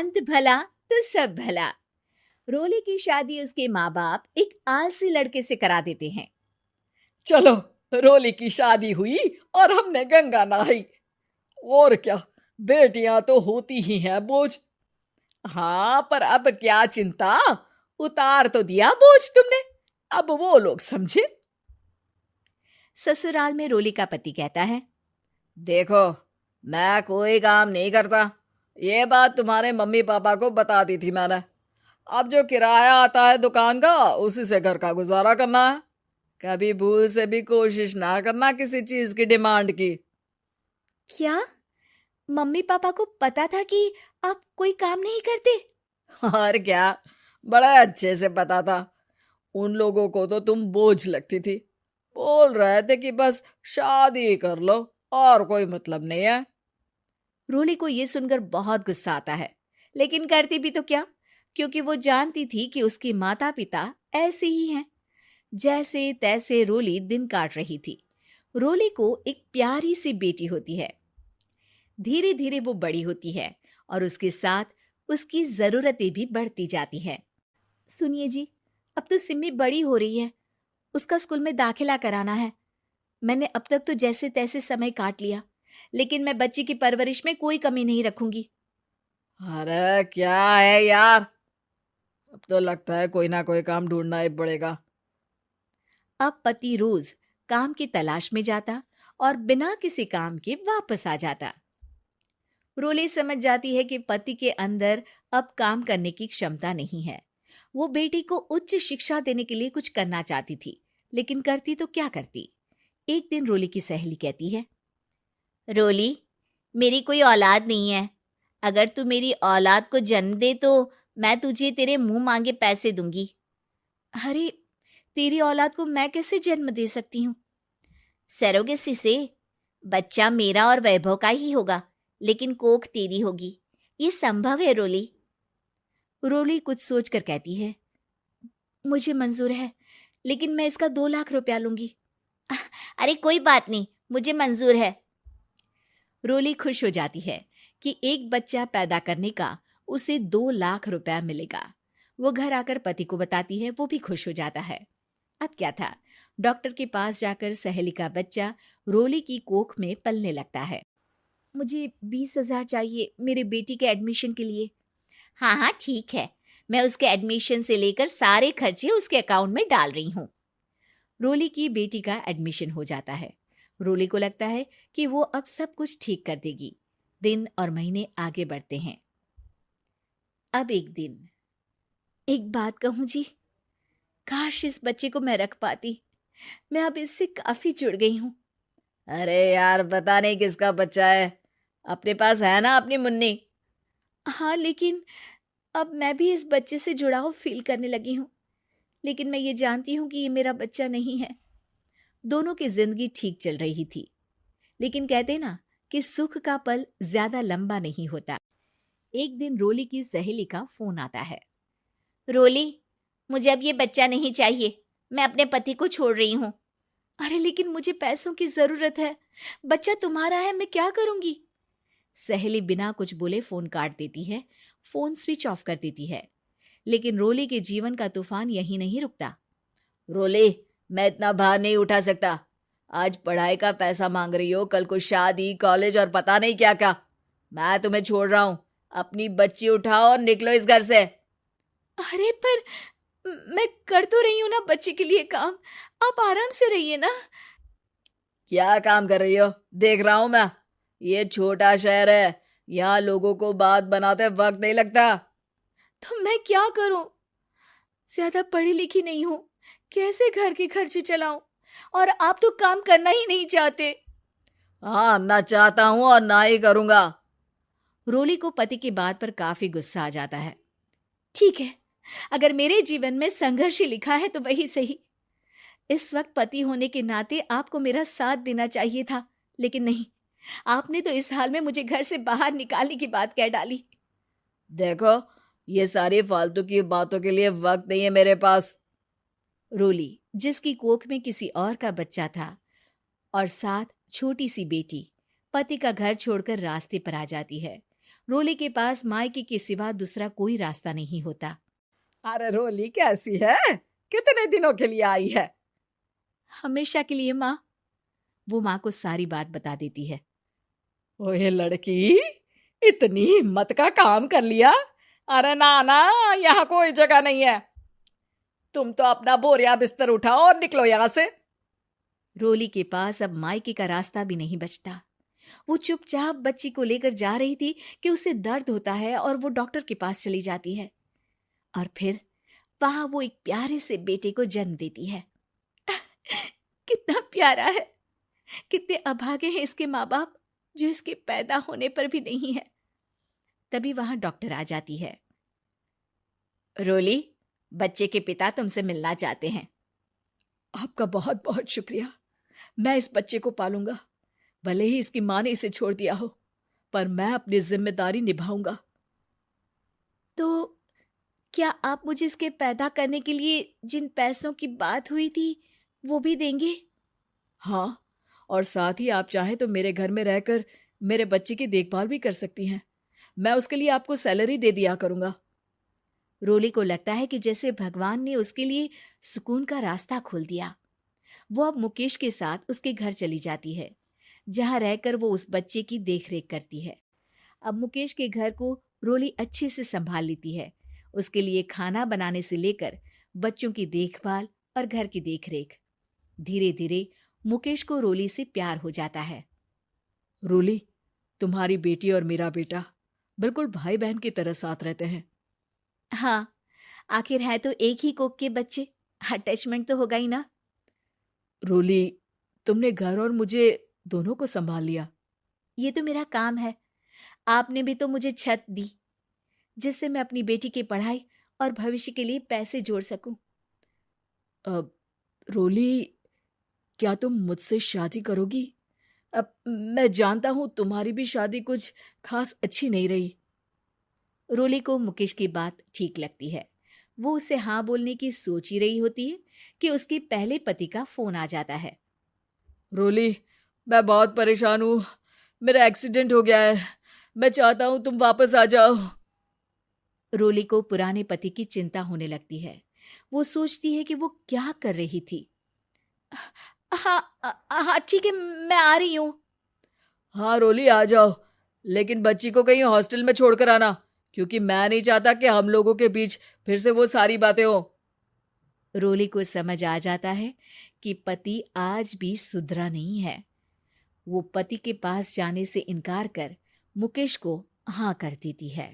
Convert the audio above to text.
अंत भला तो सब भला। रोली की शादी उसके माँ बाप एक आलसी लड़के से करा देते हैं। चलो, रोली की शादी हुई और हमने गंगा नहाई। और क्या, बेटियां तो होती ही हैं बोझ। हाँ, पर अब क्या चिंता, उतार तो दिया बोझ तुमने, अब वो लोग समझे। ससुराल में रोली का पति कहता है, देखो, मैं कोई काम नहीं करता, ये बात तुम्हारे मम्मी पापा को बता दी थी मैंने। अब जो किराया आता है दुकान का, उसी से घर का गुजारा करना है। कभी भूल से भी कोशिश ना करना किसी चीज की डिमांड की। क्या मम्मी पापा को पता था कि आप कोई काम नहीं करते? और क्या, बड़ा अच्छे से पता था। उन लोगों को तो तुम बोझ लगती थी, बोल रहे थे कि बस शादी कर लो और कोई मतलब नहीं है। रोली को यह सुनकर बहुत गुस्सा आता है, लेकिन करती भी तो क्या, क्योंकि वो जानती थी कि उसके माता पिता ऐसे ही हैं। जैसे तैसे रोली दिन काट रही थी। रोली को एक प्यारी सी बेटी होती है। धीरे धीरे वो बड़ी होती है और उसके साथ उसकी जरूरतें भी बढ़ती जाती हैं। सुनिए जी, अब तो सिम्मी बड़ी हो रही है, उसका स्कूल में दाखिला कराना है। मैंने अब तक तो जैसे तैसे समय काट लिया, लेकिन मैं बच्ची की परवरिश में कोई कमी नहीं रखूंगी। अरे क्या है यार, अब तो लगता है कोई ना कोई काम ढूंढना ही पड़ेगा। अब पति रोज काम की तलाश में जाता और बिना किसी काम के वापस आ जाता। रोली समझ जाती है कि पति के अंदर अब काम करने की क्षमता नहीं है। वो बेटी को उच्च शिक्षा देने के लिए कुछ करना चाहती थी, लेकिन करती तो क्या करती। एक दिन रोली की सहेली कहती है, रोली, मेरी कोई औलाद नहीं है। अगर तू मेरी औलाद को जन्म दे तो मैं तुझे तेरे मुंह मांगे पैसे दूंगी। अरे, तेरी औलाद को मैं कैसे जन्म दे सकती हूँ? सरोगेसी से। बच्चा मेरा और वैभव का ही होगा, लेकिन कोख तेरी होगी। ये संभव है रोली। रोली कुछ सोचकर कहती है, मुझे मंजूर है, लेकिन मैं इसका 2 लाख रुपया लूंगी। अरे कोई बात नहीं, मुझे मंजूर है। रोली खुश हो जाती है कि एक बच्चा पैदा करने का उसे 2 लाख रुपया मिलेगा। वो घर आकर पति को बताती है, वो भी खुश हो जाता है। अब क्या था, डॉक्टर के पास जाकर सहेली का बच्चा रोली की कोख में पलने लगता है। मुझे 20,000 चाहिए मेरे बेटी के एडमिशन के लिए। हाँ हाँ ठीक है, मैं उसके एडमिशन से लेकर सारे खर्चे उसके अकाउंट में डाल रही हूँ। रोली की बेटी का एडमिशन हो जाता है। रोली को लगता है कि वो अब सब कुछ ठीक कर देगी। दिन और महीने आगे बढ़ते हैं। अब एक दिन, एक बात कहूँ जी, काश इस बच्चे को मैं रख पाती। मैं अब इससे काफी जुड़ गई हूँ। अरे यार, पता नहीं किसका बच्चा है, अपने पास है ना अपनी मुन्नी। हाँ, लेकिन अब मैं भी इस बच्चे से जुड़ाव फील करने लगी हूँ। लेकिन मैं ये जानती हूँ कि ये मेरा बच्चा नहीं है। दोनों की जिंदगी ठीक चल रही थी, लेकिन कहते ना कि सुख का पल ज्यादा लंबा नहीं होता। एक दिन रोली की सहेली का फोन आता है। रोली, मुझे अब ये बच्चा नहीं चाहिए, मैं अपने पति को छोड़ रही हूँ। अरे लेकिन मुझे पैसों की जरूरत है, बच्चा तुम्हारा है, मैं क्या करूंगी? सहेली बिना कुछ बोले फोन काट देती है, फोन स्विच ऑफ कर देती है। लेकिन रोली के जीवन का तूफान यहीं नहीं रुकता। रोली, मैं इतना भार नहीं उठा सकता। आज पढ़ाई का पैसा मांग रही हो, कल को शादी, कॉलेज और पता नहीं क्या क्या। मैं तुम्हें छोड़ रहा हूँ, अपनी बच्ची उठाओ और निकलो इस घर से। अरे पर मैं कर तो रही हूं ना बच्चे के लिए काम, आप आराम से रहिए ना। क्या काम कर रही हो, देख रहा हूं मैं। ये छोटा शहर है, यहाँ लोगों को बात बनाते वक्त नहीं लगता। तो मैं क्या करूं? ज्यादा पढ़ी लिखी नहीं हूं, कैसे घर के खर्चे चलाऊं? और आप तो काम करना ही नहीं चाहते। हाँ, ना चाहता हूं और ना ही करूंगा। रोली को पति की बात पर काफी गुस्सा आ जाता है। ठीक है, अगर मेरे जीवन में संघर्ष ही लिखा है तो वही सही। इस वक्त पति होने के नाते आपको मेरा साथ देना चाहिए था, लेकिन नहीं, आपने तो इस हाल में मुझे घर से बाहर निकालने की बात कह डाली। देखो, ये सारी फालतू की बातों के लिए वक्त नहीं है मेरे पास। रोली, जिसकी कोख में किसी और का बच्चा था और साथ छोटी सी बेटी, पति का घर छोड़कर रास्ते पर आ जाती है। रोली के पास मायके के सिवा दूसरा कोई रास्ता नहीं होता। अरे रोली कैसी है? कितने दिनों के लिए आई है? हमेशा के लिए माँ। वो माँ को सारी बात बता देती है। ओए लड़की, इतनी हिम्मत का काम कर लिया। अरे ना ना, यहाँ कोई जगह नहीं है। तुम तो अपना बोरिया बिस्तर उठाओ और निकलो यहाँ से। रोली के पास अब मायके का रास्ता भी नहीं बचता। वो चुपचाप बच्ची को लेकर जा रही थी कि उसे दर्द होता है और वो डॉक्टर के पास चली जाती है और फिर वहां वो एक प्यारे से बेटे को जन्म देती है। कितना प्यारा है, कितने अभागे हैं इसके माँ बाप जो इसके पैदा होने पर भी नहीं है। तभी वहां डॉक्टर आ जाती है। रोली, बच्चे के पिता तुमसे मिलना चाहते हैं। आपका बहुत बहुत शुक्रिया। मैं इस बच्चे को पालूंगा, भले ही इसकी माँ ने इसे छोड़ दिया हो, पर मैं अपनी जिम्मेदारी निभाऊंगा। तो क्या आप मुझे इसके पैदा करने के लिए जिन पैसों की बात हुई थी वो भी देंगे? हाँ, और साथ ही आप चाहें तो मेरे घर में रहकर मेरे बच्चे की देखभाल भी कर सकती हैं। मैं उसके लिए आपको सैलरी दे दिया करूंगा। रोली को लगता है कि जैसे भगवान ने उसके लिए सुकून का रास्ता खोल दिया। वो अब मुकेश के साथ उसके घर चली जाती है, जहां रहकर वो उस बच्चे की देखरेख करती है। अब मुकेश के घर को रोली अच्छे से संभाल लेती है। उसके लिए खाना बनाने से लेकर बच्चों की देखभाल और घर की देखरेख। धीरे धीरे मुकेश को रोली से प्यार हो जाता है। रोली, तुम्हारी बेटी और मेरा बेटा बिल्कुल भाई बहन की तरह साथ रहते हैं। हाँ, आखिर है तो एक ही कोख के बच्चे, अटैचमेंट तो होगा ही ना। रोली, तुमने घर और मुझे दोनों को संभाल लिया। ये तो मेरा काम है। आपने भी तो मुझे छत दी जिससे मैं अपनी बेटी की पढ़ाई और भविष्य के लिए पैसे जोड़ सकूं। अब रोली, क्या तुम मुझसे शादी करोगी? अब मैं जानता हूं तुम्हारी भी शादी कुछ खास अच्छी नहीं रही। रोली को मुकेश की बात ठीक लगती है। वो उसे हाँ बोलने की सोच ही रही होती है कि उसके पहले पति का फोन आ जाता है। रोली, मैं बहुत परेशान हूँ। मेरा एक्सीडेंट हो गया है। मैं चाहता हूँ तुम वापस आ जाओ। रोली को पुराने पति की चिंता होने लगती है। वो सोचती है कि वो क्या कर रही थी। हाँ हाँ ठीक है, मैं आ रही हूँ। हाँ रोली, आ जाओ, लेकिन बच्ची को कहीं हॉस्टल में छोड़कर आना, क्योंकि मैं नहीं चाहता कि हम लोगों के बीच फिर से वो सारी बातें हो। रोली को समझ आ जाता है कि पति आज भी सुधरा नहीं है। वो पति के पास जाने से इनकार कर मुकेश को हाँ कर देती है।